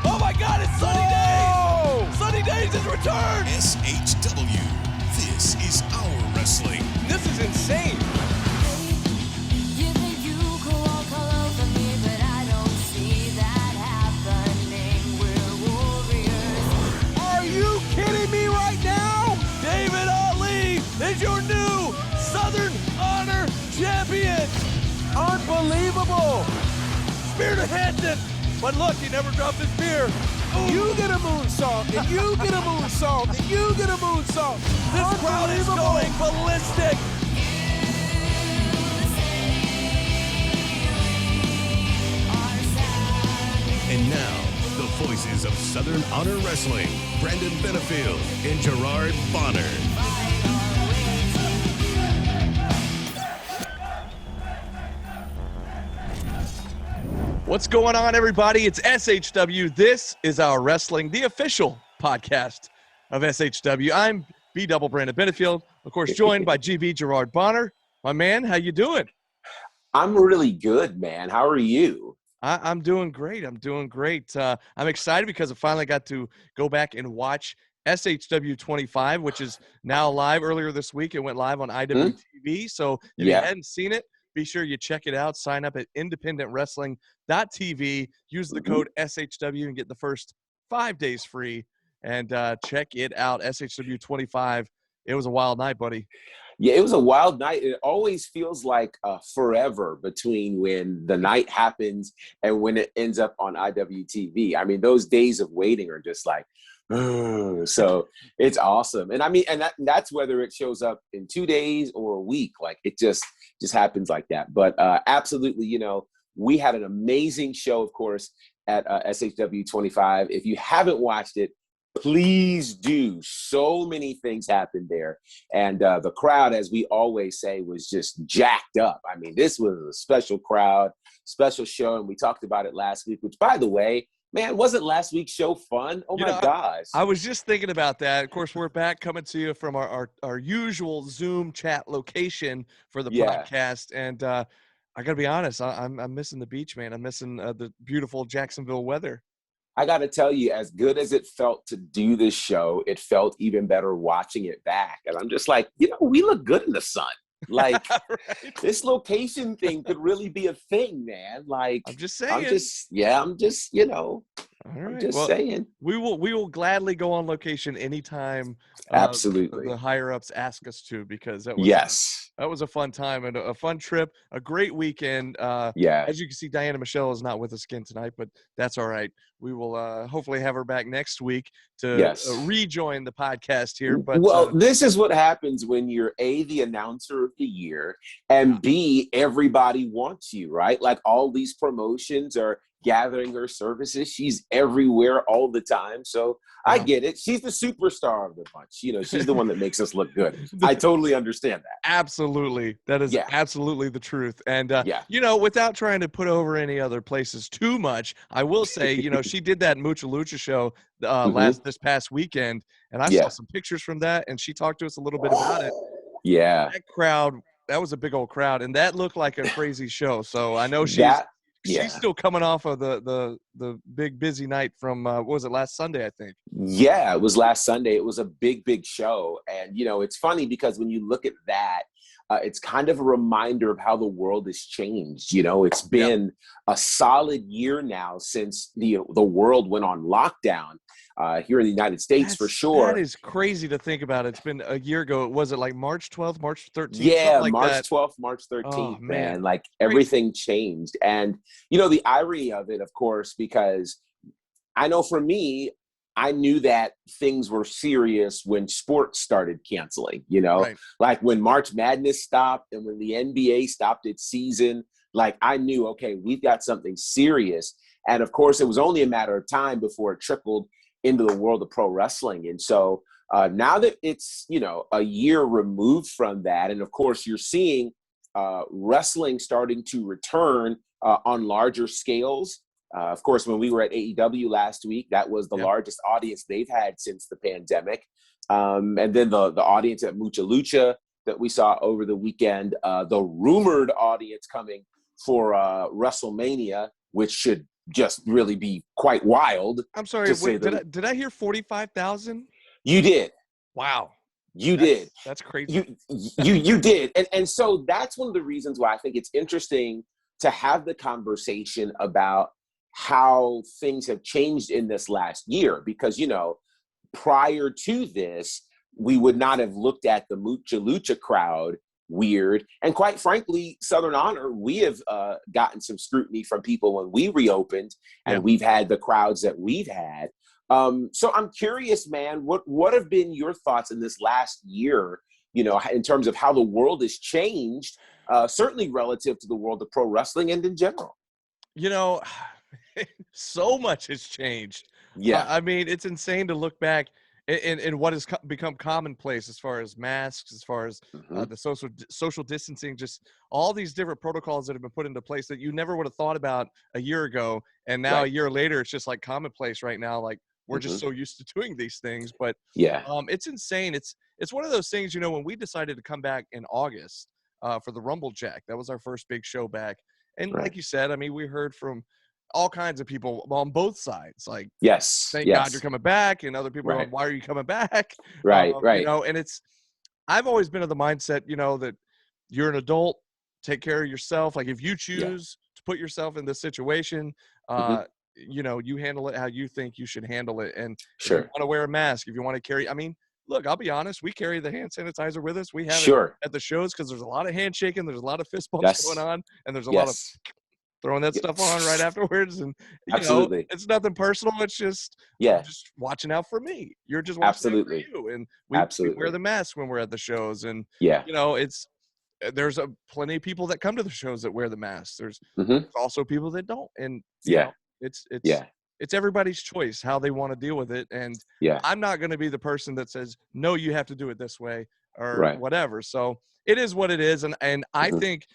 Oh my God, it's Sunny Days! Sunny Days has returned! SHW. This is our wrestling. This is insane. You think you could walk all over me, but I don't see that happening. We're warriors. Are you kidding me right now? David Ali is your new Southern Honor Champion. Unbelievable. Spear to Hanson. But look, he never dropped his spear. Ooh. You get a moonsault, and you get a moonsault, and you get a moonsault. This crowd is going ballistic. And now, the voices of Southern Honor Wrestling, Brandon Benefield and Gerard Bonner. What's going on, everybody? It's SHW. This is our wrestling, the official podcast of SHW. I'm B-double Brandon Benefield, of course, joined by GB Gerard Bonner. My man, how you doing? I'm really good, man. How are you? I'm doing great. I'm excited because I finally got to go back and watch SHW 25, which is now live. Earlier this week, it went live on IWTV. So if you hadn't seen it, be sure you check it out. Sign up at independentwrestling.tv. Use the code SHW and get the first 5 days free. And check it out, SHW 25. It was a wild night, buddy. Yeah, it was a wild night. It always feels like forever between when the night happens and when it ends up on IWTV. I mean, those days of waiting are just like, so it's awesome. And I mean, and that's whether it shows up in 2 days or a week. Like, it just happens like that. But absolutely, you know, we had an amazing show, of course, at SHW 25. If you haven't watched it, please do. So many things happened there. And the crowd, as we always say, was just jacked up. I mean, this was a special crowd, special show. And we talked about it last week, which, by the way, man, wasn't last week's show fun? Oh, my gosh. I was just thinking about that. Of course, we're back coming to you from our usual Zoom chat location for the podcast. And I got to be honest, I'm missing the beach, man. I'm missing the beautiful Jacksonville weather. I got to tell you, as good as it felt to do this show, it felt even better watching it back. And I'm just like, you know, we look good in the sun. Like, right? This location thing could really be a thing, man. Like, I'm just saying. I'm just, you know, all right. I'm just saying. We will gladly go on location anytime. Absolutely. The higher ups ask us to, because that was a fun time and a fun trip, a great weekend. As you can see, Diana Michelle is not with us again tonight, but that's all right. We will hopefully have her back next week to rejoin the podcast here. But this is what happens when you're A, the announcer of the year, and B, everybody wants you, right? Like, all these promotions are gathering her services. She's everywhere all the time. So I get it. She's the superstar of the bunch. You know, she's the one that makes us look good. I totally understand that. Absolutely. That is absolutely the truth. And, you know, without trying to put over any other places too much, I will say, you know, she did that Mucha Lucha show this past weekend. And I saw some pictures from that, and she talked to us a little bit about it. Yeah. That crowd, that was a big old crowd, and that looked like a crazy show. So I know she's still coming off of the big busy night from what was it, last Sunday, I think. Yeah, it was last Sunday. It was a big show. And, you know, it's funny because when you look at that, it's kind of a reminder of how the world has changed. You know, it's been a solid year now since the world went on lockdown here in the United States, for sure. That is crazy to think about. It's been a year ago. Was it like March 12th, March 13th? Yeah, like March that? 12th, March 13th, Oh, man. Like, everything changed. And, you know, the irony of it, of course, because I know for me, I knew that things were serious when sports started canceling, you know, like when March Madness stopped and when the NBA stopped its season, like, I knew, okay, we've got something serious. And of course, it was only a matter of time before it trickled into the world of pro wrestling. And so now that it's, you know, a year removed from that, and of course you're seeing wrestling starting to return on larger scales. Of course, when we were at AEW last week, that was the largest audience they've had since the pandemic. And then the audience at Mucha Lucha that we saw over the weekend, the rumored audience coming for WrestleMania, which should just really be quite wild. I'm sorry, did I hear 45,000? You did. Wow. You did. That's crazy. You did. And so that's one of the reasons why I think it's interesting to have the conversation about how things have changed in this last year, because, you know, prior to this, we would not have looked at the Mucha Lucha crowd weird. And quite frankly, Southern Honor, we have gotten some scrutiny from people when we reopened, and we've had the crowds that we've had. So I'm curious, man, what have been your thoughts in this last year, you know, in terms of how the world has changed, certainly relative to the world of pro wrestling and in general? You know, so much has changed. Yeah. I mean, it's insane to look back in what has become commonplace as far as masks, as far as the social distancing, just all these different protocols that have been put into place that you never would have thought about a year ago. And now a year later, it's just like commonplace right now. Like, we're just so used to doing these things. But it's insane. It's one of those things, you know, when we decided to come back in August for the Rumble Jack, that was our first big show back. And like you said, I mean, we heard from all kinds of people on both sides. Like, thank God you're coming back. And other people are like, why are you coming back? Right. You know, and I've always been of the mindset, you know, that you're an adult, take care of yourself. Like, if you choose to put yourself in this situation, you know, you handle it how you think you should handle it. And if you want to wear a mask, if you want to carry, I mean, look, I'll be honest, we carry the hand sanitizer with us. We have it at the shows because there's a lot of handshaking, there's a lot of fist bumps going on, and there's a lot of throwing that stuff on right afterwards. And you know, it's nothing personal. It's just just watching out for me. You're just watching out for you. And we wear the mask when we're at the shows. And you know, there's plenty of people that come to the shows that wear the masks. There's also people that don't. And you know, it's everybody's choice how they want to deal with it. And I'm not going to be the person that says, no, you have to do it this way or whatever. So it is what it is. And I think,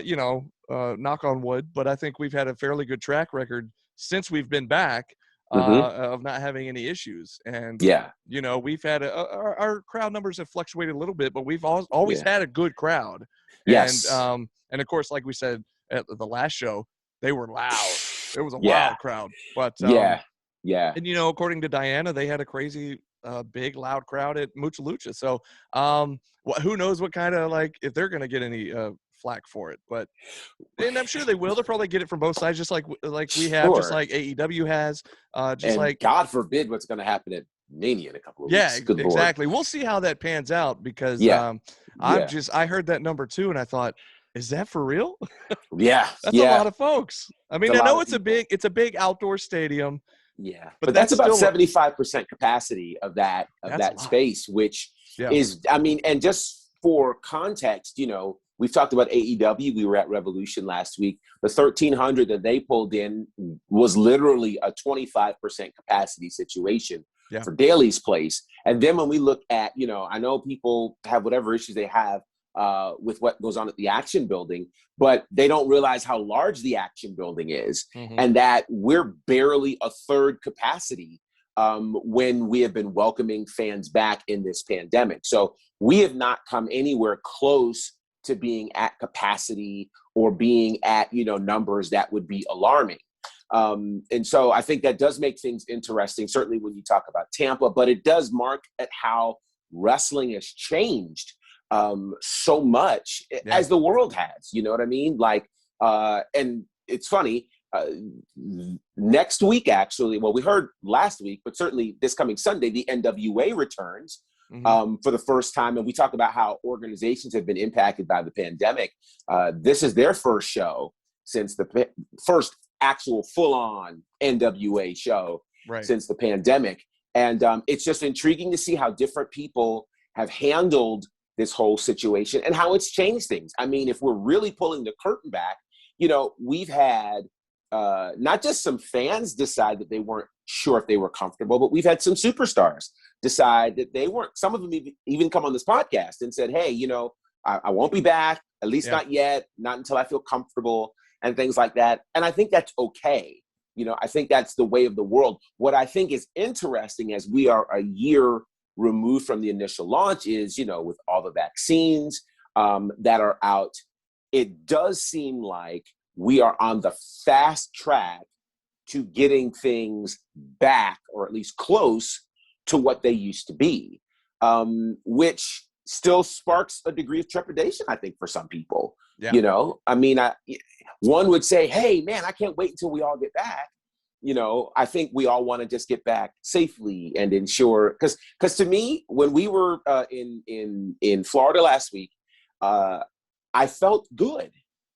you know, knock on wood, but I think we've had a fairly good track record since we've been back of not having any issues. And, you know, we've had our crowd numbers have fluctuated a little bit, but we've always had a good crowd. And of course, like we said at the last show, they were loud. It was a wild crowd, but and you know, according to Diana, they had a crazy big loud crowd at Mucha Lucha. So who knows what kind of, like, if they're going to get any flack for it, but and I'm sure they will. They'll probably get it from both sides, just like we have, just like AEW has, just and like God forbid what's going to happen at Mania in a couple of weeks. Good exactly. Lord. We'll see how that pans out, because I heard that number 2 and I thought, is that for real? That's a lot of folks. I mean, I know it's a big outdoor stadium. Yeah, but that's about 75% capacity of that space, which is, I mean, and just for context, you know, we've talked about AEW. We were at Revolution last week. The 1,300 that they pulled in was literally a 25% capacity situation for Daly's place. And then when we look at, you know, I know people have whatever issues they have with what goes on at the Action Building, but they don't realize how large the Action Building is, and that we're barely a third capacity when we have been welcoming fans back in this pandemic. So we have not come anywhere close to being at capacity or being at, you know, numbers that would be alarming. And so I think that does make things interesting, certainly when you talk about Tampa, but it does mark at how wrestling has changed so much as the world has, you know what I mean? Like, and it's funny, next week, actually, well, we heard last week, but certainly this coming Sunday, the NWA returns for the first time. And we talk about how organizations have been impacted by the pandemic. This is their first show since the first actual full-on NWA show since the pandemic. And it's just intriguing to see how different people have handled this whole situation and how it's changed things. I mean, if we're really pulling the curtain back, you know, we've had not just some fans decide that they weren't sure if they were comfortable, but we've had some superstars decide that they weren't. Some of them even come on this podcast and said, hey, you know, I won't be back, at least not yet, not until I feel comfortable, and things like that. And I think that's okay. You know, I think that's the way of the world. What I think is interesting as we are a year removed from the initial launch is, you know, with all the vaccines that are out, it does seem like we are on the fast track to getting things back, or at least close to what they used to be, which still sparks a degree of trepidation, I think, for some people. Yeah. You know, I mean, one would say, hey, man, I can't wait until we all get back. You know, I think we all want to just get back safely and ensure, because to me, when we were in Florida last week, I felt good.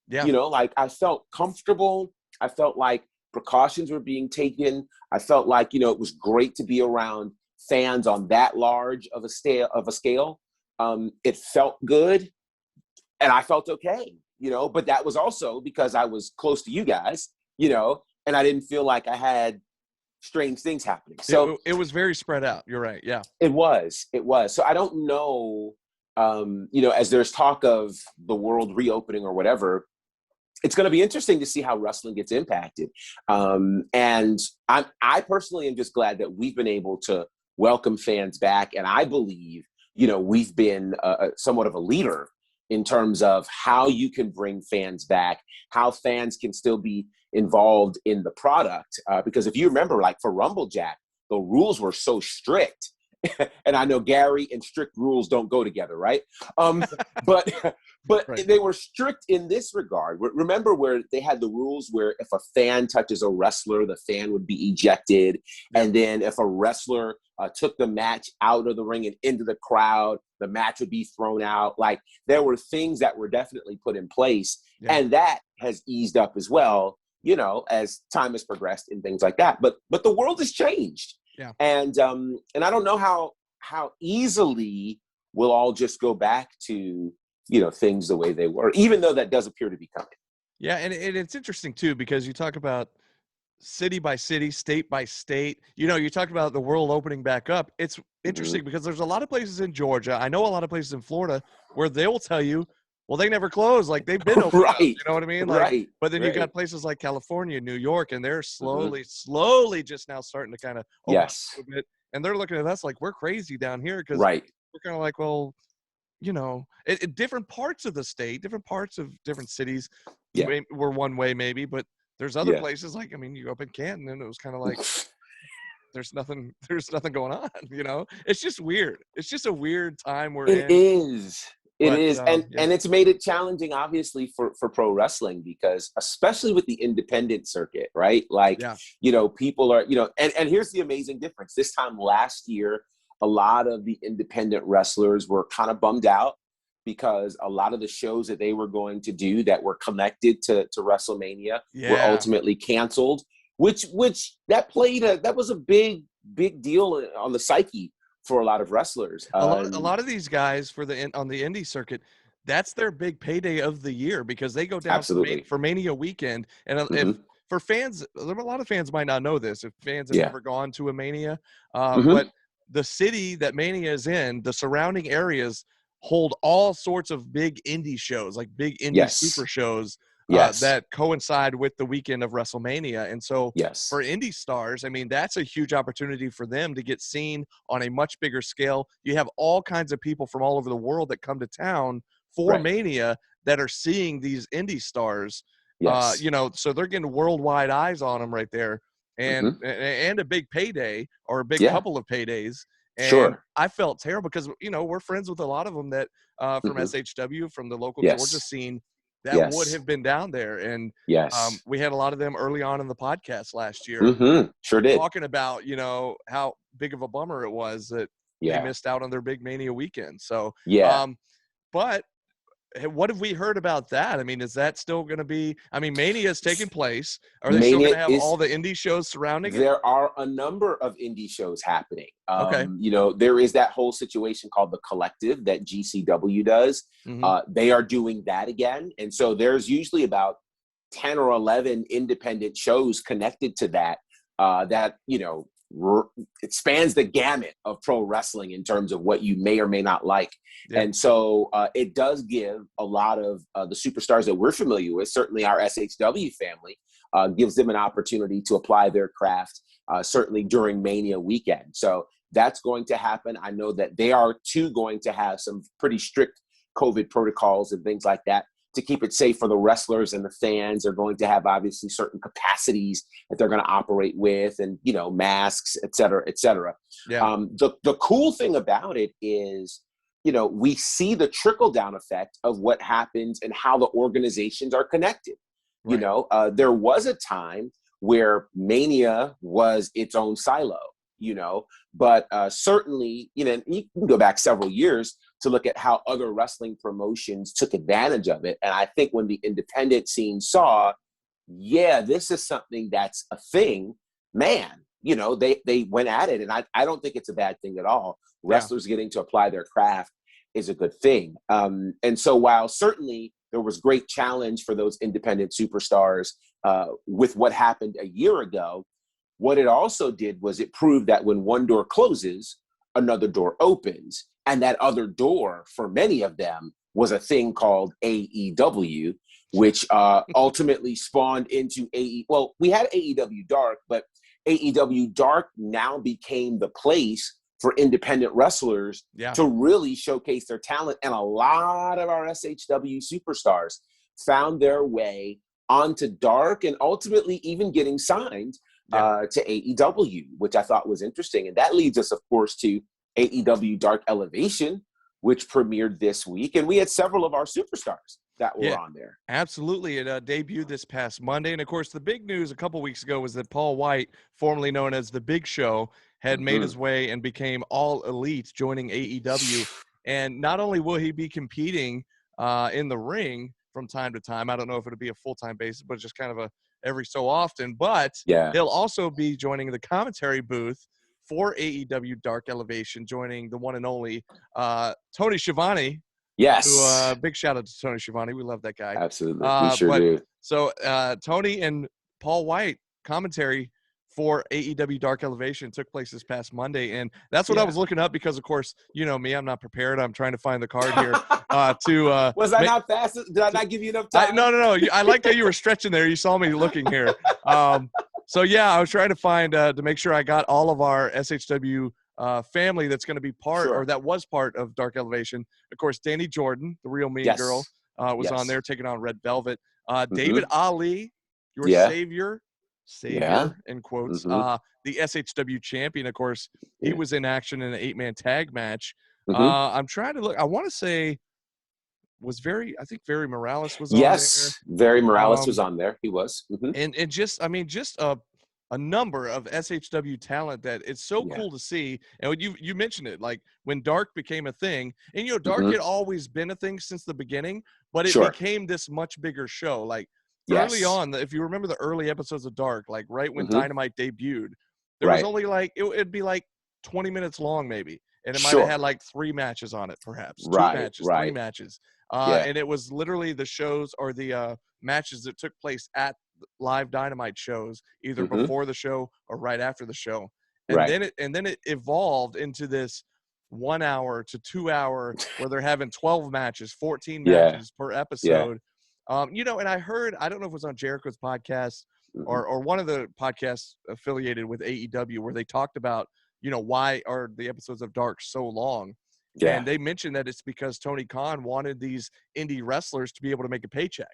Yeah. You know, like I felt comfortable. I felt like precautions were being taken. I felt like, you know, it was great to be around fans on that large of a scale. It felt good, and I felt okay, you know, but that was also because I was close to you guys, you know, and I didn't feel like I had strange things happening. So it was very spread out. You're right. Yeah. It was. So I don't know, you know, as there's talk of the world reopening or whatever, it's going to be interesting to see how wrestling gets impacted. And I personally am just glad that we've been able to welcome fans back. And I believe, you know, we've been somewhat of a leader in terms of how you can bring fans back, how fans can still be involved in the product. Because if you remember, like for Rumble Jack, the rules were so strict. And I know Gary and strict rules don't go together, right? But right. They were strict in this regard. Remember where they had the rules where if a fan touches a wrestler, the fan would be ejected. Yeah. And then if a wrestler took the match out of the ring and into the crowd, the match would be thrown out. Like there were things that were definitely put in place. Yeah. And that has eased up as well, you know, as time has progressed and things like that. But the world has changed. Yeah. And I don't know how easily we'll all just go back to, you know, things the way they were, even though that does appear to be coming. Yeah. And it's interesting too, because you talk about city by city, state by state, you know, you talk about the world opening back up. It's interesting because there's a lot of places in Georgia. I know a lot of places in Florida where they will tell you, well, they never close. Like they've been open. Right. Up, you know what I mean? Like, right. But then you got places like California, New York, and they're slowly just now starting to kind of open up a bit. And they're looking at us like we're crazy down here because we're kind of like, well, you know, different parts of the state, different parts of different cities were one way maybe, but there's other places like, I mean, you go up in Canton and it was kind of like there's nothing going on, you know? It's just weird. It's just a weird time we're in. It is. And it's made it challenging, obviously, for pro wrestling because especially with the independent circuit, right? Like, you know, people are, you know, and here's the amazing difference. This time last year, a lot of the independent wrestlers were kind of bummed out because a lot of the shows that they were going to do that were connected to WrestleMania were ultimately canceled, which that was a big deal on the psyche for a lot of wrestlers. A lot of these guys on the indie circuit, that's their big payday of the year because they go down for Mania weekend. And if for fans, a lot of fans might not know this if fans have never gone to a Mania, but the city that Mania is in, the surrounding areas hold all sorts of big indie shows, like big indie super shows that coincide with the weekend of WrestleMania. And so for indie stars, I mean, that's a huge opportunity for them to get seen on a much bigger scale. You have all kinds of people from all over the world that come to town for Mania that are seeing these indie stars, you know, so they're getting worldwide eyes on them right there. And a big payday or a big couple of paydays. And I felt terrible because, you know, we're friends with a lot of them that from SHW, from the local Georgia scene that would have been down there. And we had a lot of them early on in the podcast last year. Sure did. Talking about, you know, how big of a bummer it was that they missed out on their big Mania weekend. So, but what have we heard about that? I mean, is that still going to be? I mean, Mania is taking place. Are they still going to have all the indie shows surrounding it? There are a number of indie shows happening. You know, there is that whole situation called The Collective that GCW does. They are doing that again. And so there's usually about 10 or 11 independent shows connected to that, that, you know, it spans the gamut of pro wrestling in terms of what you may or may not like. And so it does give a lot of the superstars that we're familiar with, certainly our SHW family, gives them an opportunity to apply their craft, certainly during Mania weekend. So that's going to happen. I know that they are too going to have some pretty strict COVID protocols and things like that to keep it safe for the wrestlers and the fans. They're going to have obviously certain capacities that they're going to operate with, and, you know, masks, et cetera, et cetera. Yeah. The cool thing about it is, you know, we see the trickle down effect of what happens and how the organizations are connected. Right. You know, there was a time where Mania was its own silo, you know, but certainly, you know, you can go back several years to look at how other wrestling promotions took advantage of it. And I think when the independent scene saw, yeah, this is something that's a thing, man, you know, they went at it. And I don't think it's a bad thing at all. Wrestlers getting to apply their craft is a good thing. And so while certainly there was great challenge for those independent superstars with what happened a year ago, what it also did was it proved that when one door closes, another door opens. And that other door, for many of them, was a thing called AEW, which ultimately spawned into Well, we had AEW Dark, but AEW Dark now became the place for independent wrestlers to really showcase their talent. And a lot of our SHW superstars found their way onto Dark and ultimately even getting signed to AEW, which I thought was interesting. And that leads us, of course, to AEW Dark Elevation, which premiered this week. And we had several of our superstars that were on there. Absolutely. It debuted this past Monday. And, of course, the big news a couple weeks ago was that Paul White, formerly known as The Big Show, had made his way and became All Elite, joining AEW. And not only will he be competing in the ring from time to time, I don't know if it'll be a full-time basis, but just kind of a every so often, but he'll also be joining the commentary booth for AEW Dark Elevation, joining the one and only Tony Schiavone. Yes. Who, big shout out to Tony Schiavone. We love that guy. Absolutely. We sure do. So Tony and Paul White commentary for AEW Dark Elevation took place this past Monday. And that's what I was looking up because, of course, you know me, I'm not prepared. I'm trying to find the card here. Was I not fast? Did I not give you enough time? No. I like how you were stretching there. You saw me looking here. So, yeah, I was trying to find to make sure I got all of our SHW family that's going to be part or that was part of Dark Elevation. Of course, Danny Jordan, the real mean girl, was on there taking on Red Velvet. David Ali, your savior in quotes, the SHW champion, of course, he was in action in an 8-man tag match. I'm trying to look. I want to say I think Very Morales was on there. Yes, Very Morales was on there. He was. And just a number of SHW talent that it's so cool to see. And when you mentioned it, like when Dark became a thing, and you know, Dark had always been a thing since the beginning, but it became this much bigger show. Like early on, if you remember the early episodes of Dark, like right when Dynamite debuted, there was only like, it'd be like 20 minutes long maybe. And it might have had like 3 matches on it, perhaps. 2 matches, 3 matches. And it was literally the shows or the matches that took place at live Dynamite shows, either before the show or right after the show. And then it evolved into this 1 hour to 2 hour where they're having 12 matches, 14 matches per episode. You know, and I heard, I don't know if it was on Jericho's podcast or one of the podcasts affiliated with AEW where they talked about, you know, why are the episodes of Dark so long? And they mentioned that it's because Tony Khan wanted these indie wrestlers to be able to make a paycheck.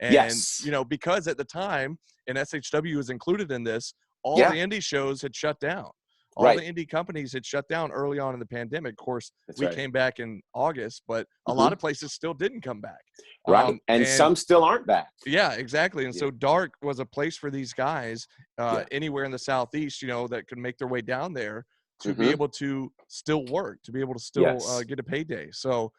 And, you know, because at the time, and SHW was included in this, all the indie shows had shut down. All the indie companies had shut down early on in the pandemic. Of course, we came back in August, but a lot of places still didn't come back. And some still aren't back. Yeah, exactly. And so Dark was a place for these guys anywhere in the Southeast, you know, that could make their way down there to be able to still work, to be able to still get a payday. So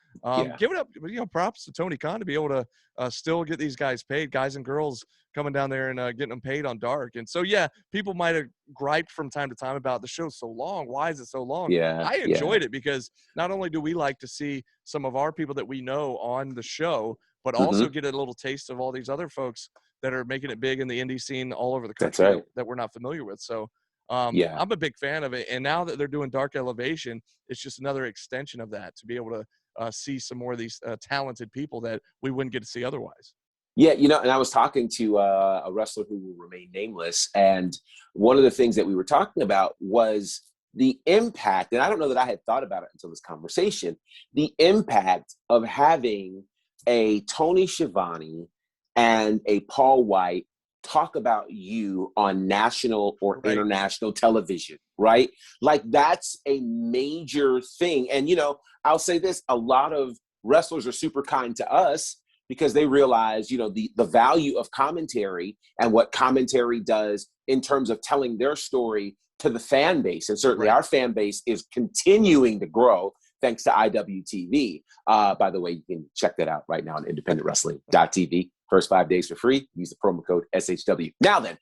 give it up, you know, props to Tony Khan to be able to still get these guys paid, guys and girls coming down there and getting them paid on Dark. And so, people might have griped from time to time about the show's so long. Why is it so long? I enjoyed it because not only do we like to see some of our people that we know on the show, but also get a little taste of all these other folks that are making it big in the indie scene all over the country that we're not familiar with. So I'm a big fan of it. And now that they're doing Dark Elevation, it's just another extension of that to be able to see some more of these talented people that we wouldn't get to see otherwise. Yeah, you know, and I was talking to a wrestler who will remain nameless. And one of the things that we were talking about was the impact, and I don't know that I had thought about it until this conversation, the impact of having a Tony Schiavone and a Paul White talk about you on national or international television, right? Like that's a major thing. And, you know, I'll say this, a lot of wrestlers are super kind to us because they realize, you know, the value of commentary and what commentary does in terms of telling their story to the fan base. And certainly our fan base is continuing to grow thanks to IWTV. By the way, you can check that out right now on independentwrestling.tv. First 5 days for free. Use the promo code SHW. Now then,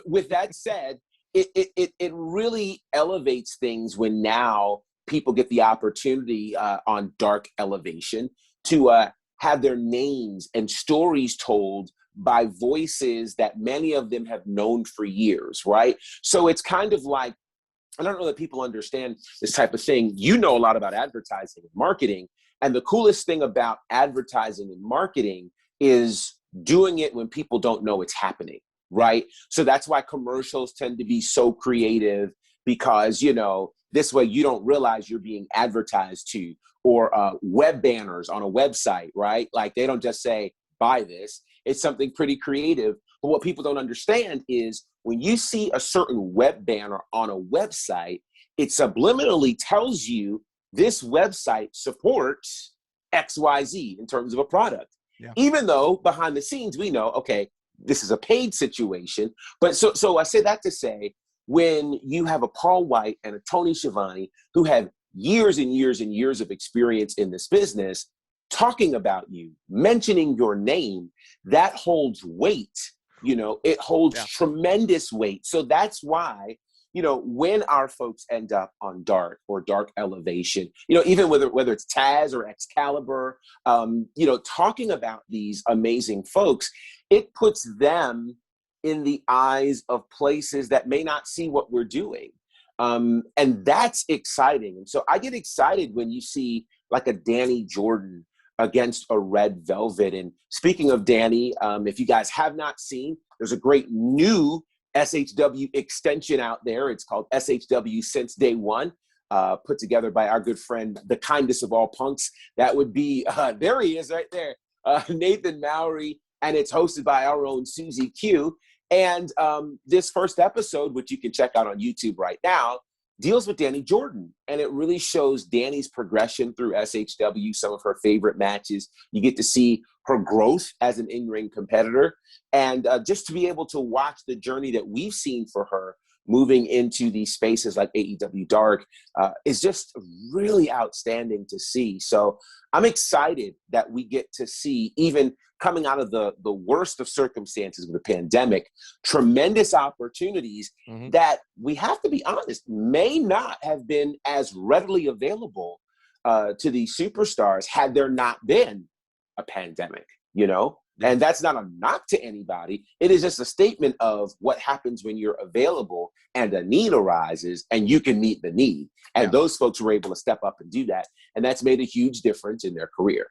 with that said, it really elevates things when now people get the opportunity on Dark Elevation to have their names and stories told by voices that many of them have known for years, right? So it's kind of like, I don't know that people understand this type of thing. You know a lot about advertising and marketing. And the coolest thing about advertising and marketing is doing it when people don't know it's happening, right? So that's why commercials tend to be so creative because, you know, this way you don't realize you're being advertised to, or web banners on a website, right? Like they don't just say, buy this. It's something pretty creative. But what people don't understand is when you see a certain web banner on a website, it subliminally tells you this website supports XYZ in terms of a product. Yeah. Even though behind the scenes, we know, okay, this is a paid situation. But so I say that to say, when you have a Paul White and a Tony Schiavone who have years and years and years of experience in this business, talking about you, mentioning your name, that holds weight. You know, it holds tremendous weight. So that's why, you know, when our folks end up on Dark or Dark Elevation, you know, even whether it's Taz or Excalibur, you know, talking about these amazing folks, it puts them in the eyes of places that may not see what we're doing. And that's exciting. And so I get excited when you see like a Danny Jordan against a Red Velvet. And speaking of Danny, if you guys have not seen, there's a great new SHW extension out there. It's called SHW Since Day One, put together by our good friend, the kindest of all punks. That would be, there he is right there, Nathan Mowry, and it's hosted by our own Susie Q. And this first episode, which you can check out on YouTube right now, deals with Danny Jordan. And it really shows Danny's progression through SHW, some of her favorite matches. You get to see her growth as an in-ring competitor. And just to be able to watch the journey that we've seen for her moving into these spaces like AEW Dark is just really outstanding to see. So I'm excited that we get to see, even coming out of the worst of circumstances with the pandemic, tremendous opportunities that, we have to be honest, may not have been as readily available to these superstars had there not been a pandemic, you know? And that's not a knock to anybody. It is just a statement of what happens when you're available and a need arises and you can meet the need. And those folks were able to step up and do that. And that's made a huge difference in their career.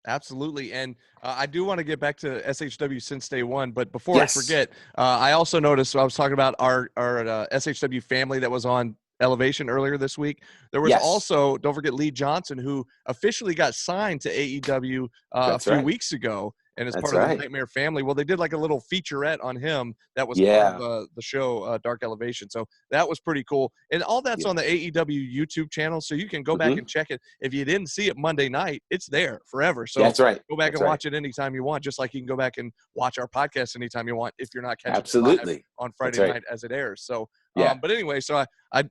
Absolutely. And I do want to get back to SHW Since Day One, but before I forget, I also noticed, I was talking about our SHW family that was on Elevation earlier this week. There was also, don't forget, Lee Johnson, who officially got signed to AEW a few weeks ago. And as part of the Nightmare family, well, they did like a little featurette on him that was part of the show Dark Elevation. So that was pretty cool. And all that's on the AEW YouTube channel, so you can go back and check it. If you didn't see it Monday night, it's there forever. So go back and watch it anytime you want, just like you can go back and watch our podcast anytime you want if you're not catching it live on Friday night as it airs. So, but anyway, so I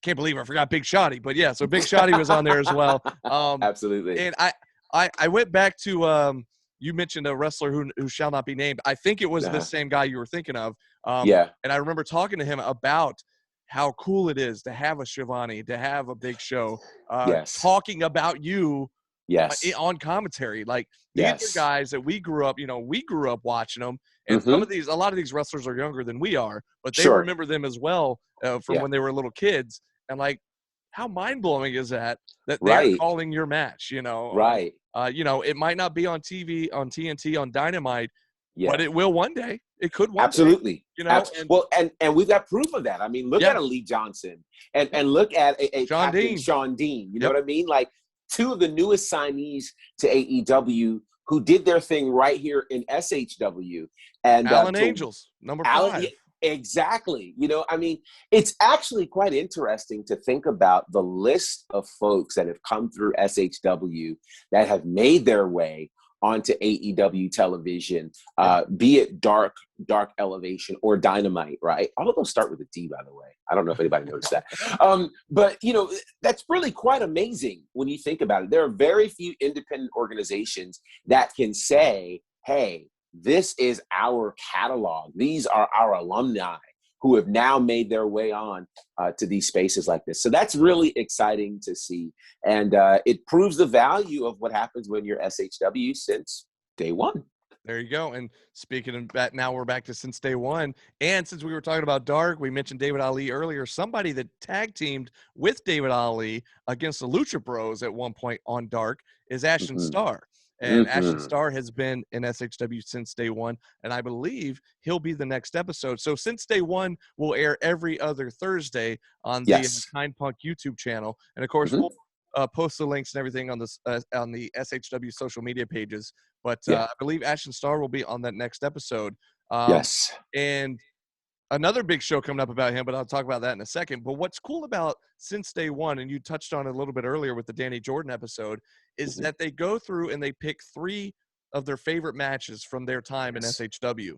can't believe I forgot Big Shotty. But yeah, so Big Shotty was on there as well. Absolutely. And I went back to you mentioned a wrestler who shall not be named. I think it was the same guy you were thinking of. And I remember talking to him about how cool it is to have a Schiavone, to have a Big Show, talking about you on commentary. Like, these are guys that we grew up watching them. And a lot of these wrestlers are younger than we are, but they remember them as well from when they were little kids. And like, how mind-blowing is that they're calling your match, you know? Right. You know, it might not be on TV, on TNT, on Dynamite, but it will one day. It could one day. You know? And we've got proof of that. I mean, look at a Lee Johnson and look at a Sean Dean. You know what I mean? Like, two of the newest signees to AEW who did their thing right here in SHW. And Allen Angels, number 5. Exactly. I mean, it's actually quite interesting to think about the list of folks that have come through SHW that have made their way onto AEW television, be it Dark Elevation or Dynamite, right? All of those start with a D, by the way. I don't know if anybody noticed that. But, that's really quite amazing when you think about it. There are very few independent organizations that can say, hey, this is our catalog. These are our alumni who have now made their way on to these spaces like this. So that's really exciting to see. And it proves the value of what happens when you're SHW since day one. There you go. And speaking of that, now we're back to since day one. And since we were talking about Dark, we mentioned David Ali earlier. Somebody that tag teamed with David Ali against the Lucha Bros at one point on Dark is Ashton Starr. And Ashton Starr has been in SHW since day one, and I believe he'll be the next episode. So since day one, we'll air every other Thursday on the Kind Punk YouTube channel. And, of course, we'll post the links and everything on the SHW social media pages. But I believe Ashton Starr will be on that next episode. Yes. And another big show coming up about him, but I'll talk about that in a second. But what's cool about since day one, and you touched on it a little bit earlier with the Danny Jordan episode, is that they go through and they pick 3 of their favorite matches from their time in SHW.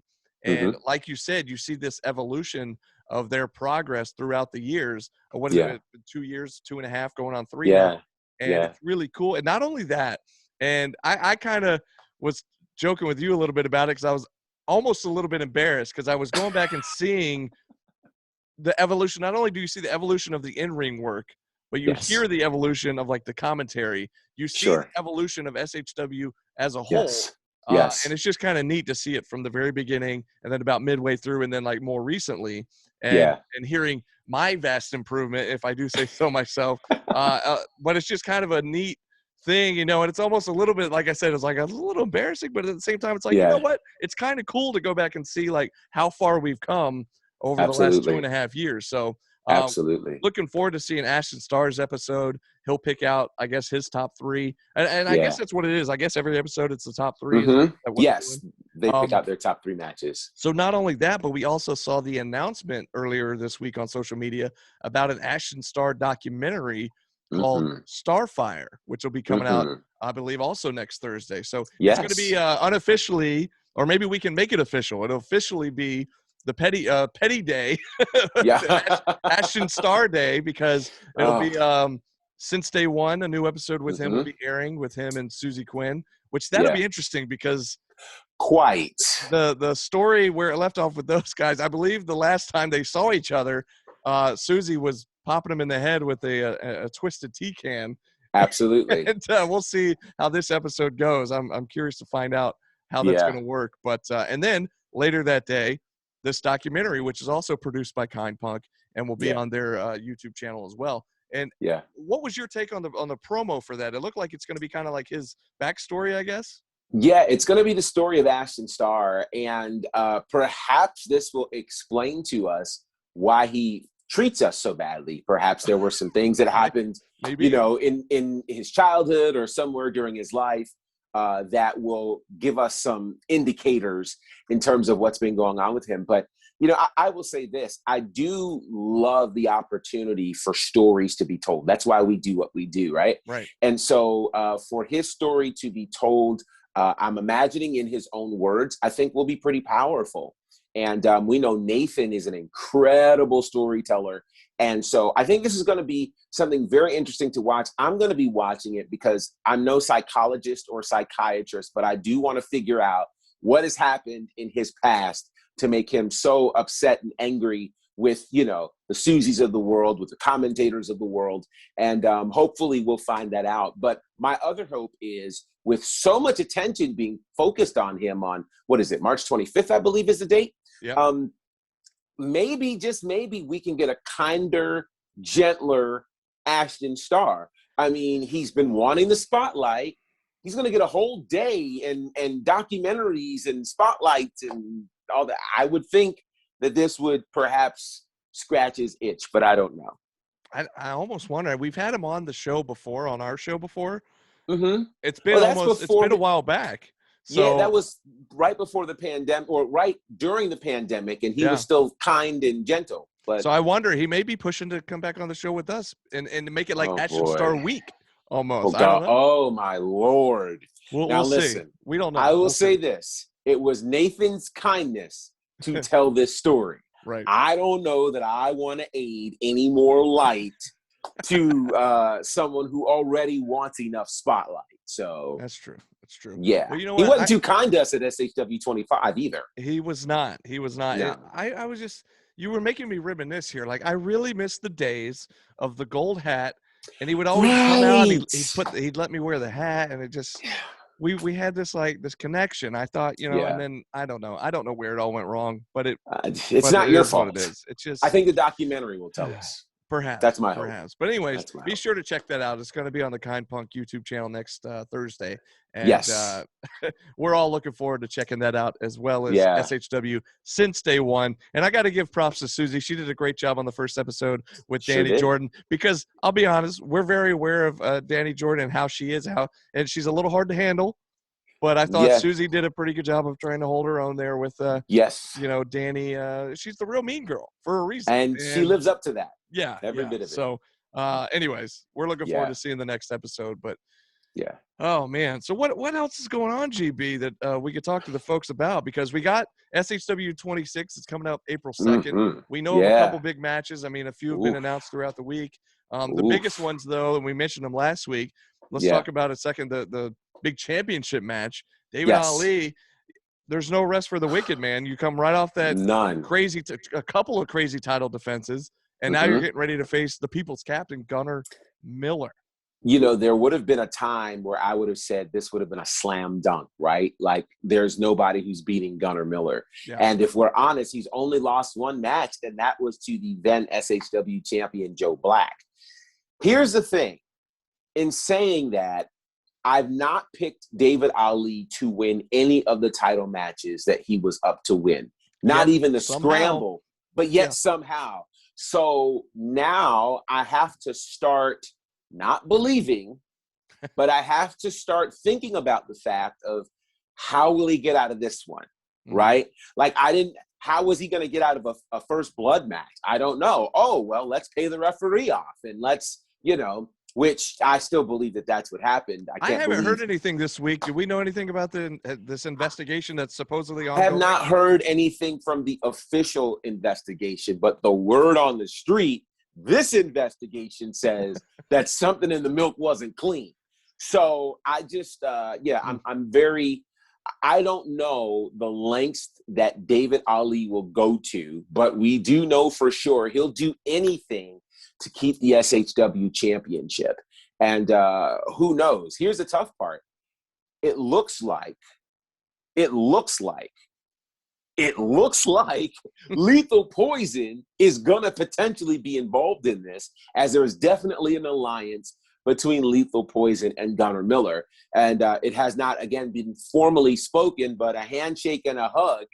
And like you said, you see this evolution of their progress throughout the years. What is it, 2 years, 2.5, going on 3 now? And it's really cool. And not only that, and I kind of was joking with you a little bit about it because I was almost a little bit embarrassed because I was going back and seeing the evolution. Not only do you see the evolution of the in-ring work, but you hear the evolution of like the commentary. You see the evolution of SHW as a whole. And it's just kind of neat to see it from the very beginning and then about midway through and then like more recently and hearing my vast improvement, if I do say so myself. But it's just kind of a neat thing, and it's almost a little bit, like I said, it's like a little embarrassing, but at the same time, it's like, you know what? It's kind of cool to go back and see like how far we've come over the last 2.5 years. So looking forward to seeing Ashton Starr's episode. He'll pick out, I guess, his top 3. And I guess that's what it is. I guess every episode it's the top 3. Yes. They pick out their top 3 matches. So not only that, but we also saw the announcement earlier this week on social media about an Ashton Starr documentary called Starfire, which will be coming out, I believe, also next Thursday. So it's going to be unofficially, or maybe we can make it official. It'll officially be the petty day, Ashton Starr Day, because it'll be since day one. A new episode with him will be airing with him and Susie Quinn, which that'll be interesting because the story where it left off with those guys, I believe the last time they saw each other, Susie was popping him in the head with a twisted tea can. Absolutely. And we'll see how this episode goes. I'm curious to find out how that's going to work. But and then later that day, this documentary, which is also produced by Kind Punk and will be on their YouTube channel as well. And what was your take on the promo for that? It looked like it's going to be kind of like his backstory, I guess. Yeah, it's going to be the story of Ashton Starr, and perhaps this will explain to us why he treats us so badly. Perhaps there were some things that happened, in his childhood or somewhere during his life that will give us some indicators in terms of what's been going on with him. But, I will say this. I do love the opportunity for stories to be told. That's why we do what we do, right? Right. And so for his story to be told, I'm imagining in his own words, I think will be pretty powerful. And we know Nathan is an incredible storyteller. And so I think this is going to be something very interesting to watch. I'm going to be watching it because I'm no psychologist or psychiatrist, but I do want to figure out what has happened in his past to make him so upset and angry with, the Susies of the world, with the commentators of the world. And hopefully we'll find that out. But my other hope is, with so much attention being focused on him on, March 25th, I believe is the date. Yeah. Maybe, just maybe, we can get a kinder, gentler Ashton Starr. I mean, he's been wanting the spotlight. He's going to get a whole day and documentaries and spotlights and all that. I would think that this would perhaps scratch his itch, but I don't know. I almost wonder. We've had him on the show before, on our show before. Mm-hmm. It's been it's been a while back. So, that was right before the pandemic, or right during the pandemic, and he was still kind and gentle. But so I wonder, he may be pushing to come back on the show with us and make it like Action Star Week almost. I don't know. Oh my Lord! We'll listen, see. We don't know. I will say this: it was Nathan's kindness to tell this story. Right. I don't know that I want to aid any more light to someone who already wants enough spotlight. So that's true. That's true. Yeah. Well, you know he what? wasn't too kind to us at SHW 25 either. He was not. He was not. No. I was just, you were making me reminisce here. Like, I really miss the days of the gold hat, and he would always come out and he'd let me wear the hat, and it just, we had this connection. I thought, and then I don't know where it all went wrong, but it's not your fault. What it is. It's just, I think the documentary will tell us. Perhaps. That's my hope. But anyways, be sure to check that out. It's going to be on the Kind Punk YouTube channel next Thursday. And yes. We're all looking forward to checking that out, as well as SHW since day one. And I got to give props to Susie. She did a great job on the first episode with Danny Jordan, because I'll be honest, we're very aware of Danny Jordan and how she is, and she's a little hard to handle. But I thought Susie did a pretty good job of trying to hold her own there with, Danny. She's the real mean girl for a reason. And she lives up to that. Yeah. Every bit of it. So, anyways, we're looking forward to seeing the next episode. But, oh, man. So what else is going on, GB, that we could talk to the folks about? Because we got SHW 26. It's coming up April 2nd. Mm-hmm. We know of a couple big matches. I mean, a few have been announced throughout the week. The biggest ones, though, and we mentioned them last week. Let's talk about a second, the big championship match. David Ali, there's no rest for the wicked, man. You come right off that a couple of crazy title defenses, and now you're getting ready to face the people's captain, Gunnar Miller. There would have been a time where I would have said this would have been a slam dunk, right? Like, there's nobody who's beating Gunnar Miller. Yeah. And if we're honest, he's only lost one match, and that was to the then SHW champion, Joe Black. Here's the thing. In saying that, I've not picked David Ali to win any of the title matches that he was up to win. Not even the scramble, but yet somehow. So now I have to start not believing, but I have to start thinking about the fact of how will he get out of this one, right? Like, how was he going to get out of a first blood match? I don't know. Oh, well, let's pay the referee off and let's, which I still believe that that's what happened. I haven't heard anything this week. Do we know anything about this investigation that's supposedly ongoing? I have not heard anything from the official investigation, but the word on the street, this investigation says that something in the milk wasn't clean. So I just, I'm very, I don't know the lengths that David Ali will go to, but we do know for sure he'll do anything to keep the SHW championship. And who knows? Here's the tough part. It looks like Lethal Poison is going to potentially be involved in this, as there is definitely an alliance between Lethal Poison and Gunnar Miller. And it has not, again, been formally spoken, but a handshake and a hug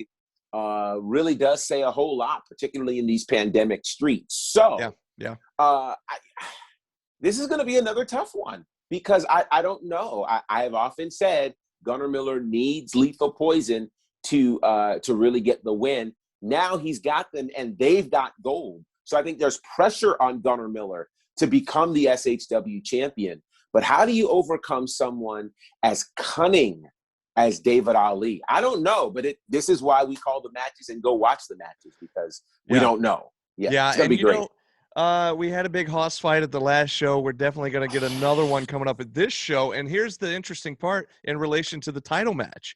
really does say a whole lot, particularly in these pandemic streets. So, this is going to be another tough one, because I don't know. I have often said Gunnar Miller needs Lethal Poison to really get the win. Now he's got them, and they've got gold. So I think there's pressure on Gunnar Miller to become the SHW champion. But how do you overcome someone as cunning as David Ali? I don't know, but this is why we call the matches and go watch the matches, because we don't know. Yeah, it's going to be great. We had a big hoss fight at the last show. We're definitely going to get another one coming up at this show. And here's the interesting part in relation to the title match.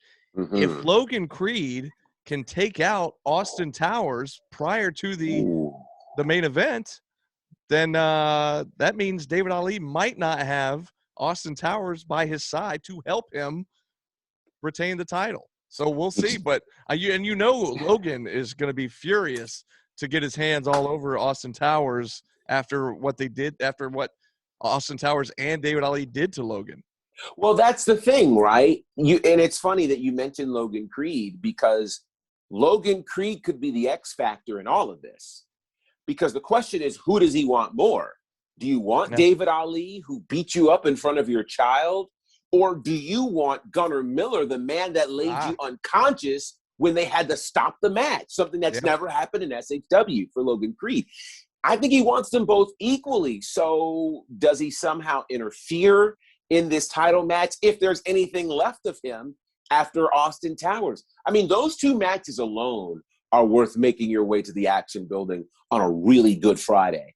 If Logan Creed can take out Austin Towers prior to the main event, then that means David Ali might not have Austin Towers by his side to help him retain the title. So we'll see. But Logan is going to be furious to get his hands all over Austin Towers after what Austin Towers and David Ali did to Logan. Well, that's the thing, right? And it's funny that you mentioned Logan Creed, because Logan Creed could be the X factor in all of this. Because the question is, who does he want more? Do you want David Ali, who beat you up in front of your child? Or do you want Gunnar Miller, the man that laid you unconscious when they had to stop the match, something that's never happened in SHW for Logan Creed? I think he wants them both equally. So does he somehow interfere in this title match if there's anything left of him after Austin Towers? I mean, those two matches alone are worth making your way to the Action Building on a really good Friday.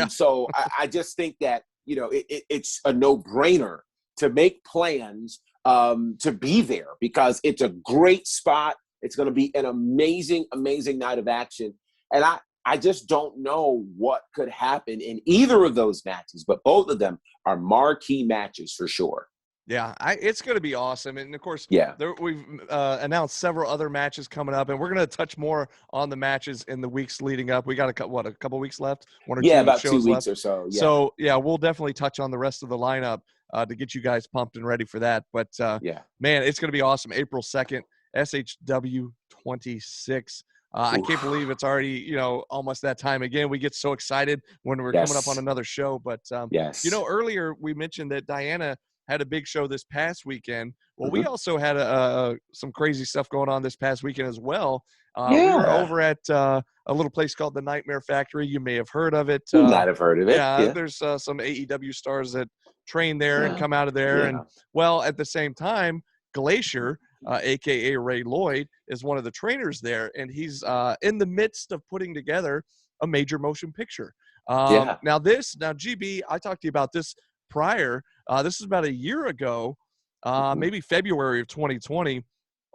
So I just think that, it's a no-brainer to make plans to be there, because it's a great spot. It's going to be an amazing, amazing night of action. And I just don't know what could happen in either of those matches, but both of them are marquee matches for sure. Yeah, it's going to be awesome. And, of course, we've announced several other matches coming up, and we're going to touch more on the matches in the weeks leading up. We got a couple weeks left? One or two about shows 2 weeks left. Or so. Yeah. So, we'll definitely touch on the rest of the lineup to get you guys pumped and ready for that. But, man, it's going to be awesome. April 2nd, SHW 26. I can't believe it's already, almost that time again. We get so excited when we're coming up on another show. But, earlier we mentioned that Diana had a big show this past weekend. Well, we also had some crazy stuff going on this past weekend as well. We were over at a little place called the Nightmare Factory. You may have heard of it. You might have heard of it. Yeah, there's some AEW stars that train there and come out of there. And, well, at the same time, Glacier, a.k.a. Ray Lloyd, is one of the trainers there, and he's in the midst of putting together a major motion picture. Now, GB, I talked to you about this prior. This is about a year ago, maybe February of 2020.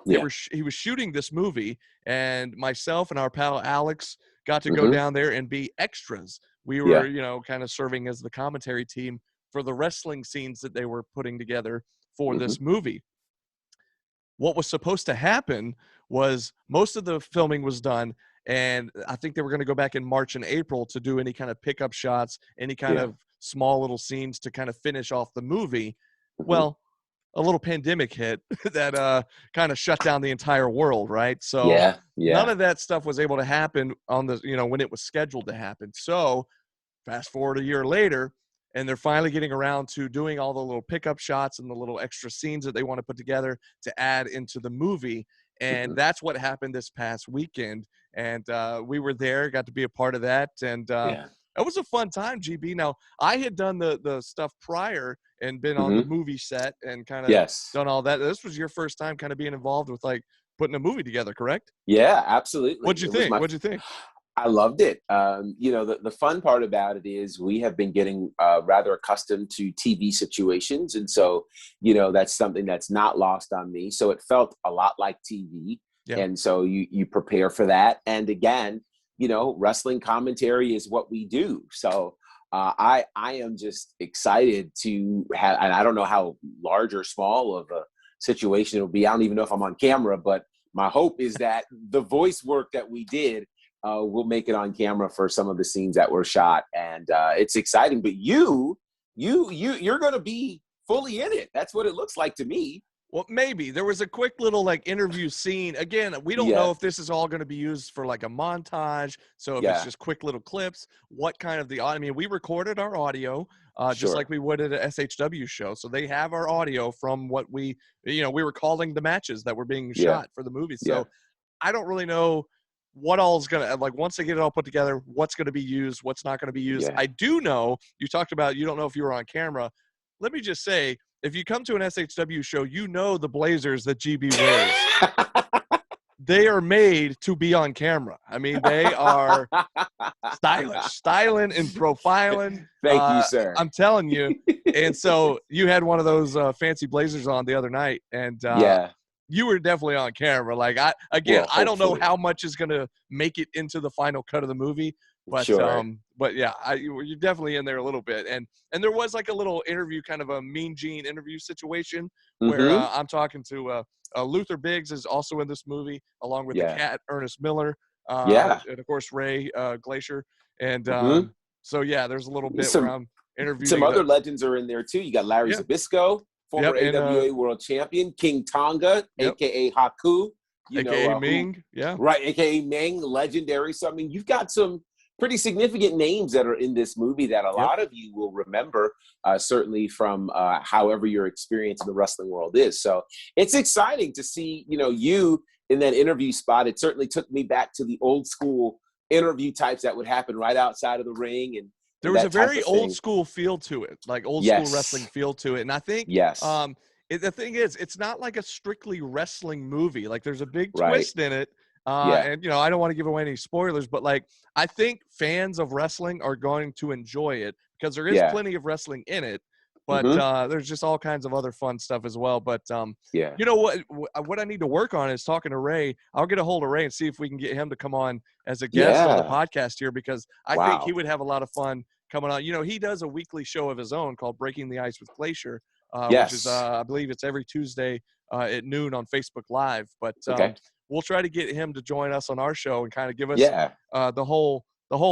He was shooting this movie, and myself and our pal Alex got to go down there and be extras. We were, kind of serving as the commentary team for the wrestling scenes that they were putting together for this movie. What was supposed to happen was most of the filming was done, and I think they were going to go back in March and April to do any kind of pickup shots, any kind of small little scenes to kind of finish off the movie. Well, a little pandemic hit that kind of shut down the entire world, right? So none of that stuff was able to happen on the, when it was scheduled to happen. So fast forward a year later, and they're finally getting around to doing all the little pickup shots and the little extra scenes that they want to put together to add into the movie. And that's what happened this past weekend. And we were there, got to be a part of that. And it was a fun time, GB. Now, I had done the stuff prior and been on the movie set and kind of done all that. This was your first time kind of being involved with, like, putting a movie together, correct? Yeah, absolutely. What'd you think? I loved it. The fun part about it is we have been getting rather accustomed to TV situations. And so, that's something that's not lost on me. So it felt a lot like TV. Yeah. And so you prepare for that. And again, wrestling commentary is what we do. So I am just excited to have, and I don't know how large or small of a situation it'll be. I don't even know if I'm on camera, but my hope is that the voice work that we did, we'll make it on camera for some of the scenes that were shot, and it's exciting. But you're going to be fully in it. That's what it looks like to me. Well, maybe there was a quick little interview scene. Again, we don't know if this is all going to be used for like a montage. So if it's just quick little clips, what kind of we recorded our audio just like we would at an SHW show. So they have our audio from what we were calling the matches that were being shot for the movie. So I don't really know what all is going to, once they get it all put together, what's going to be used, what's not going to be used. I do know, you talked about, you don't know if you were on camera. Let me just say, if you come to an SHW show, the blazers that GB wears. They are made to be on camera. I mean, they are styling and profiling. Thank you, sir. I'm telling you. And so you had one of those fancy blazers on the other night, and you were definitely on camera. I don't know how much is going to make it into the final cut of the movie, but you're definitely in there a little bit. And there was like a little interview, kind of a Mean Gene interview situation where I'm talking to Luther Biggs is also in this movie, along with the cat Ernest Miller, and of course Ray Glacier, and there's a little bit where I'm interviewing. Some other legends are in there too. You got Larry Zbyszko, former AWA World Champion, King Tonga, aka Haku, aka Ming, right, aka Ming, legendary. So I mean, you've got some pretty significant names that are in this movie that a Yep. lot of you will remember, certainly from however your experience in the wrestling world is. So it's exciting to see, you in that interview spot. It certainly took me back to the old school interview types that would happen right outside of the ring. And there was a that type very of old thing. school feel to it, like old Yes. school wrestling feel to it. And I think, Yes. the thing is, it's not like a strictly wrestling movie. Like there's a big Right. twist in it. Yeah. And, I don't want to give away any spoilers, but like, I think fans of wrestling are going to enjoy it because there is Yeah. plenty of wrestling in it, but Mhm. there's just all kinds of other fun stuff as well. But, Yeah. you know what I need to work on is talking to Ray. I'll get a hold of Ray and see if we can get him to come on as a guest on the Yeah. podcast here, because I think he would have a lot of fun coming on. He does a weekly show of his own called Breaking the Ice with Glacier, which is, Yes. I believe it's every Tuesday at noon on Facebook Live. But Okay. we'll try to get him to join us on our show and kind of give us Yeah. the whole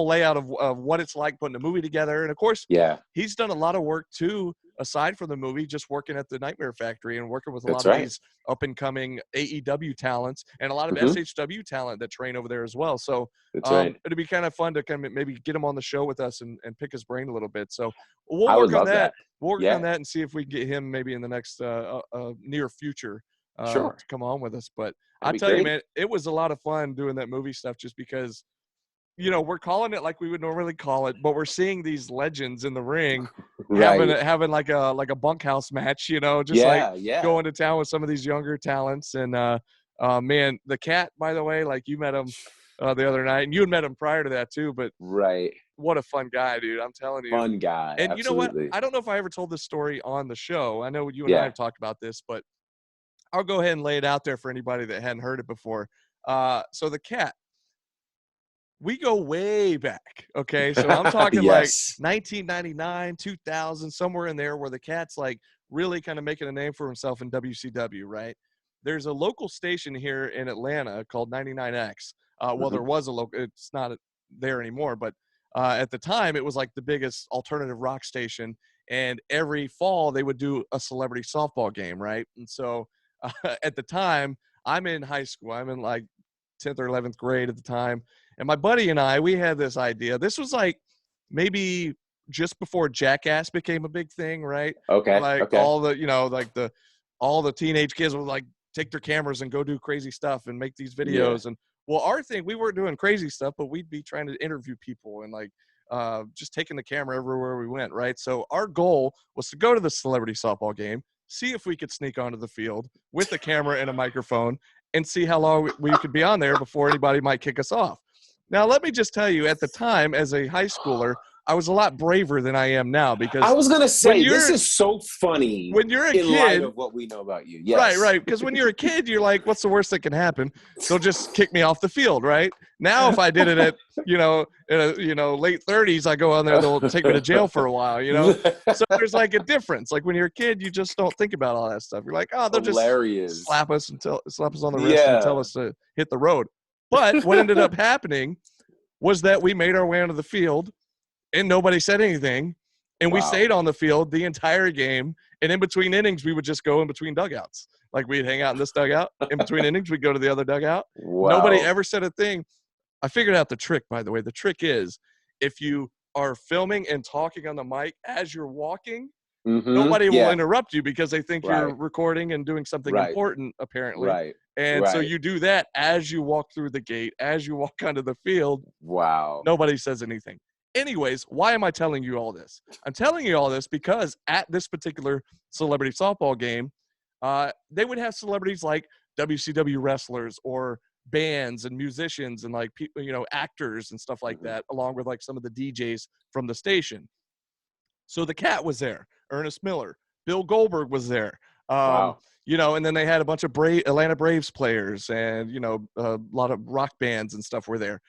layout of what it's like putting a movie together. And of course, Yeah. he's done a lot of work too, aside from the movie, just working at the Nightmare Factory and working with a That's lot of right. these up and coming AEW talents and a lot of Mhm. SHW talent that train over there as well. So That's right. it'd be kind of fun to kind of maybe get him on the show with us and pick his brain a little bit. So we'll I would work on love that. that. We'll work Yeah. on that and see if we can get him maybe in the next near future Sure. to come on with us. But I That'd be tell you, great. man, it was a lot of fun doing that movie stuff just because, we're calling it like we would normally call it, but we're seeing these legends in the ring Right. having like a bunkhouse match, just Yeah. Yeah. going to town with some of these younger talents. And man, the cat, by the way, like you met him the other night, and you had met him prior to that too, but Right. what a fun guy, dude. I'm telling you. Fun guy. And you know what? Absolutely. I don't know if I ever told this story on the show. I know you and I Yeah. have talked about this, but I'll go ahead and lay it out there for anybody that hadn't heard it before. So the cat, we go way back. Okay. So I'm talking Yes. like 1999, 2000, somewhere in there where the cat's like really kind of making a name for himself in WCW, right? There's a local station here in Atlanta called 99X. Well, there was a local, it's not there anymore, but at the time it was like the biggest alternative rock station. And every fall they would do a celebrity softball game, right? And so at the time, I'm in high school. I'm in like 10th or 11th grade at the time. And my buddy and I, we had this idea. This was like maybe just before Jackass became a big thing, right? Okay. Like Okay. all the, all the teenage kids would like take their cameras and go do crazy stuff and make these videos. And well, our thing, we weren't doing crazy stuff, but we'd be trying to interview people and like just taking the camera everywhere we went, right? So our goal was to go to the celebrity softball game, see if we could sneak onto the field with a camera and a microphone and see how long we could be on there before anybody might kick us off. Now, let me just tell you, at the time, as a high schooler, I was a lot braver than I am now because I was gonna say when this is so funny when you're a in light kid, of what we know about you. Yes. right. Because when you're a kid, you're like, what's the worst that can happen? They'll just kick me off the field, right? Now, if I did it at, late 30s, I go on there, they'll take me to jail for a while, So there's like a difference. Like when you're a kid, you just don't think about all that stuff. You're like, oh, they'll Hilarious. just slap us on the wrist and tell us to hit the road. But what ended up happening was that we made our way onto the field and nobody said anything. And we stayed on the field the entire game. And in between innings, we would just go in between dugouts. Like we'd hang out in this dugout. In between innings, we'd go to the other dugout. Wow. Nobody ever said a thing. I figured out the trick, by the way. The trick is if you are filming and talking on the mic as you're walking, nobody will interrupt you because they think you're recording and doing something important, apparently. Right. And so you do that as you walk through the gate, as you walk onto the field. Wow. Nobody says anything. Anyways, why am I telling you all this? I'm telling you all this because at this particular celebrity softball game, they would have celebrities like WCW wrestlers or bands and musicians and like actors and stuff like that, along with like some of the DJs from the station. So the cat was there, Ernest Miller, Bill Goldberg was there. And then they had a bunch of Atlanta Braves players and, a lot of rock bands and stuff were there.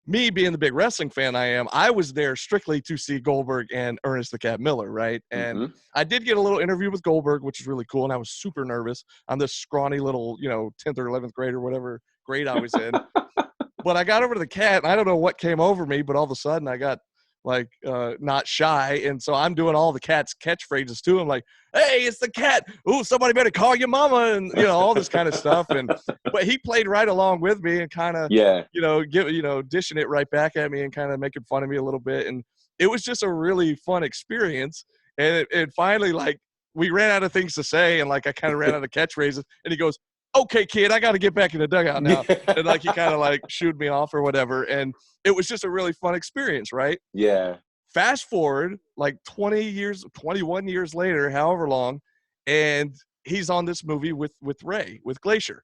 Me being the big wrestling fan I was there strictly to see Goldberg and Ernest the Cat Miller, right? And I did get a little interview with Goldberg, which is really cool, and I was super nervous. I'm this scrawny little, 10th or 11th grade or whatever grade I was in. But I got over to the cat, and I don't know what came over me, but all of a sudden I got like not shy. And so I'm doing all the cat's catchphrases to him, like, hey, it's the cat. Ooh, somebody better call your mama, and all this kind of stuff. And but he played right along with me and kind of dishing it right back at me and kind of making fun of me a little bit. And it was just a really fun experience. And it finally, like, we ran out of things to say, and like I kind of ran out of catchphrases, and he goes, okay, kid, I got to get back in the dugout now. And like he kind of like shooed me off or whatever. And it was just a really fun experience, right? Yeah. Fast forward like 21 years later, however long, and he's on this movie with Ray, with Glacier.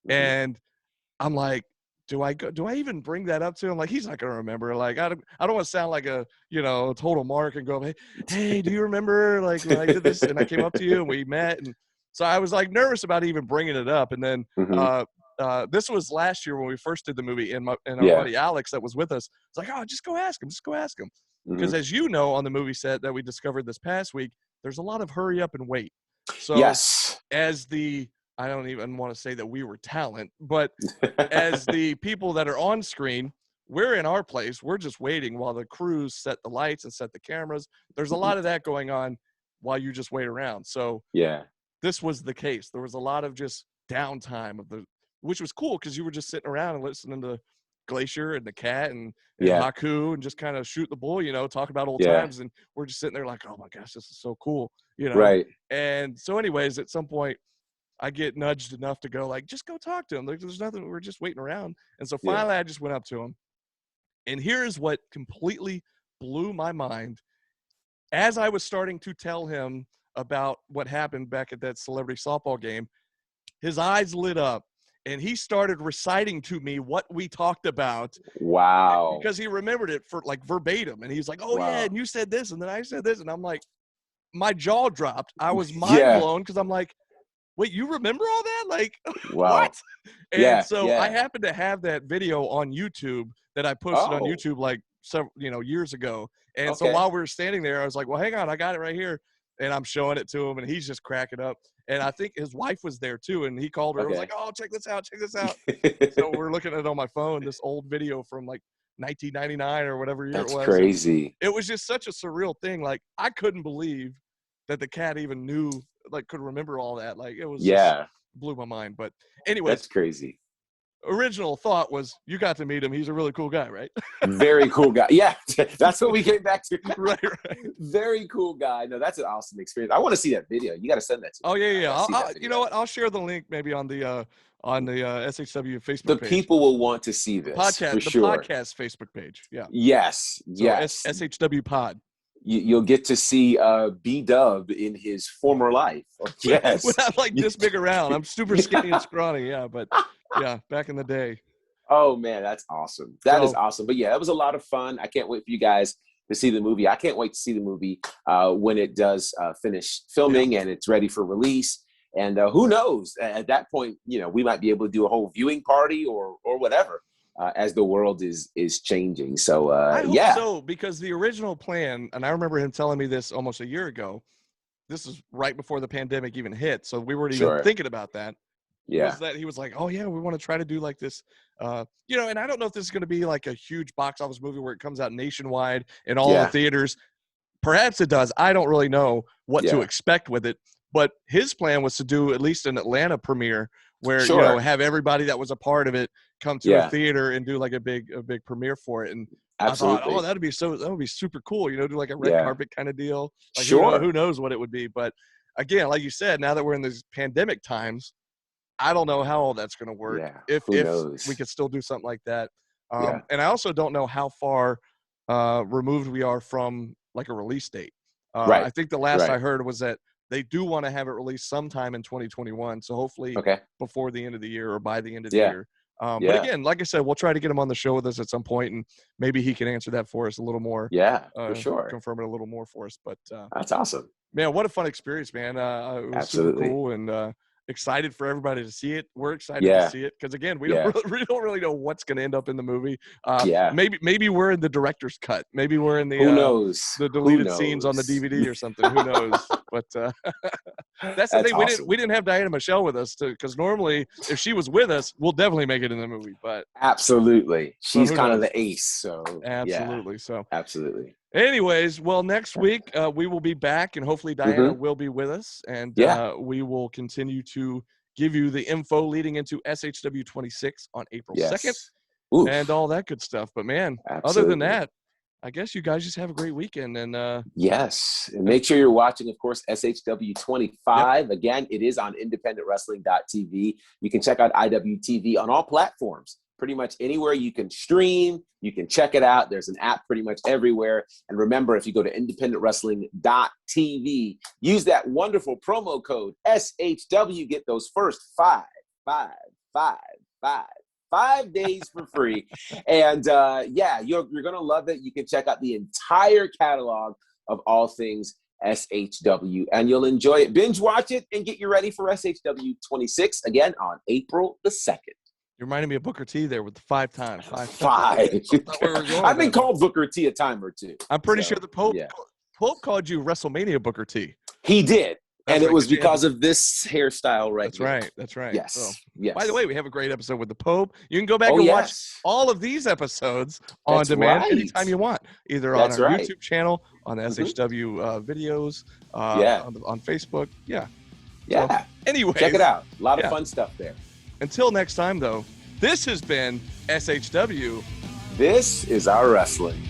Mm-hmm. And I'm like, do I even bring that up to him? Like, he's not going to remember. Like, I don't want to sound like a, total mark and go, hey, do you remember like when I did this and I came up to you and we met? And so I was like nervous about even bringing it up. And then this was last year when we first did the movie, and our buddy Alex that was with us was like, oh, just go ask him. Mm-hmm. Because as you know, on the movie set that we discovered this past week, there's a lot of hurry up and wait. So as I don't even want to say that we were talent, but as the people that are on screen, we're in our place. We're just waiting while the crews set the lights and set the cameras. There's a lot of that going on while you just wait around. So this was the case. There was a lot of just downtime which was cool because you were just sitting around and listening to Glacier and the cat and Haku and just kind of shoot the bull, talk about old times. And we're just sitting there like, oh my gosh, this is so cool, Right. And so anyways, at some point I get nudged enough to go like, just go talk to him. Like, there's nothing. We're just waiting around. And so finally I just went up to him. And here's what completely blew my mind. As I was starting to tell him about what happened back at that celebrity softball game, his eyes lit up and he started reciting to me what we talked about. Wow. Because he remembered it for like verbatim. And he's like, oh yeah, and you said this and then I said this. And I'm like, my jaw dropped. I was mind blown because I'm like, wait, you remember all that? Like, what? And so I happened to have that video on YouTube that I posted on YouTube like several, years ago. And so while we were standing there, I was like, well, hang on, I got it right here. And I'm showing it to him and he's just cracking up. And I think his wife was there too. And he called her and was like, oh, check this out. So we're looking at it on my phone, this old video from like 1999 or whatever year it was. That's crazy. And it was just such a surreal thing. Like, I couldn't believe that the cat even knew, like, could remember all that. Like, it was just blew my mind. But anyway, that's crazy. Original thought was you got to meet him. He's a really cool guy, right? Very cool guy. Yeah, that's what we came back to. right. Very cool guy. No, that's an awesome experience. I want to see that video. You got to send that to me. Oh yeah. You know what? I'll share the link maybe on the SHW Facebook page. The people will want to see this podcast, for sure. The podcast Facebook page. Yeah. Yes. So SHW Pod. You'll get to see B-Dub in his former life. Yes. Without like this big around. I'm super skinny and scrawny. Yeah, but back in the day. Oh man, that's awesome. That is awesome. But yeah, that was a lot of fun. I can't wait for you guys to see the movie. I can't wait to see the movie when it does finish filming and it's ready for release. And who knows? At that point, we might be able to do a whole viewing party or whatever. As the world is changing. So, I hope so, because the original plan, and I remember him telling me this almost a year ago, this is right before the pandemic even hit. So we weren't even thinking about that. Yeah. Was that he was like, oh yeah, we want to try to do like this, and I don't know if this is going to be like a huge box office movie where it comes out nationwide in all the theaters. Perhaps it does. I don't really know what to expect with it, but his plan was to do at least an Atlanta premiere where, have everybody that was a part of it come to a theater and do like a big premiere for it. And absolutely. I thought, that would be super cool, do like a red carpet kind of deal. Like, who knows what it would be. But again, like you said, now that we're in these pandemic times, I don't know how all that's going to work. Yeah. If we could still do something like that. And I also don't know how far removed we are from like a release date. I think the last I heard was that they do want to have it released sometime in 2021. So hopefully before the end of the year or by the end of the year. But again, like I said, we'll try to get him on the show with us at some point, and maybe he can answer that for us a little more. Yeah, for sure. Confirm it a little more for us. But that's awesome. Man, what a fun experience, man. It was super cool and excited for everybody to see it. We're excited to see it because, again, we don't really know what's going to end up in the movie. Maybe we're in the director's cut. Maybe we're in the who knows? The deleted scenes on the DVD or something. Who knows? But that's the thing. Awesome. We didn't have Diana Michelle with us because normally if she was with us, we'll definitely make it in the movie. But absolutely, she's kind of the ace. So absolutely, yeah, so absolutely. Anyways, well, next week we will be back, and hopefully Diana will be with us, and we will continue to give you the info leading into SHW 26 on April 2nd and all that good stuff. But man, other than that, I guess you guys just have a great weekend. And yes, and make sure you're watching, of course, SHW 25. Yep. Again, it is on independentwrestling.tv. You can check out IWTV on all platforms. Pretty much anywhere you can stream, you can check it out. There's an app pretty much everywhere. And remember, if you go to independentwrestling.tv, use that wonderful promo code SHW, get those first 5 days for free. And you're going to love it. You can check out the entire catalog of all things SHW, and you'll enjoy it. Binge watch it and get you ready for SHW 26 again on April the 2nd. You reminded me of Booker T there with the 5 times. Five. I've been called Booker T a time or two. I'm pretty sure the Pope called you WrestleMania Booker T. He did. And it was because of this hairstyle right here. That's right. Yes. So, yes. By the way, we have a great episode with the Pope. You can go back and watch all of these episodes on demand anytime you want, either on our YouTube channel, on the SHW videos, on Facebook. Yeah. Yeah. So, anyways. Check it out. A lot of fun stuff there. Until next time, though, this has been SHW. This is our wrestling.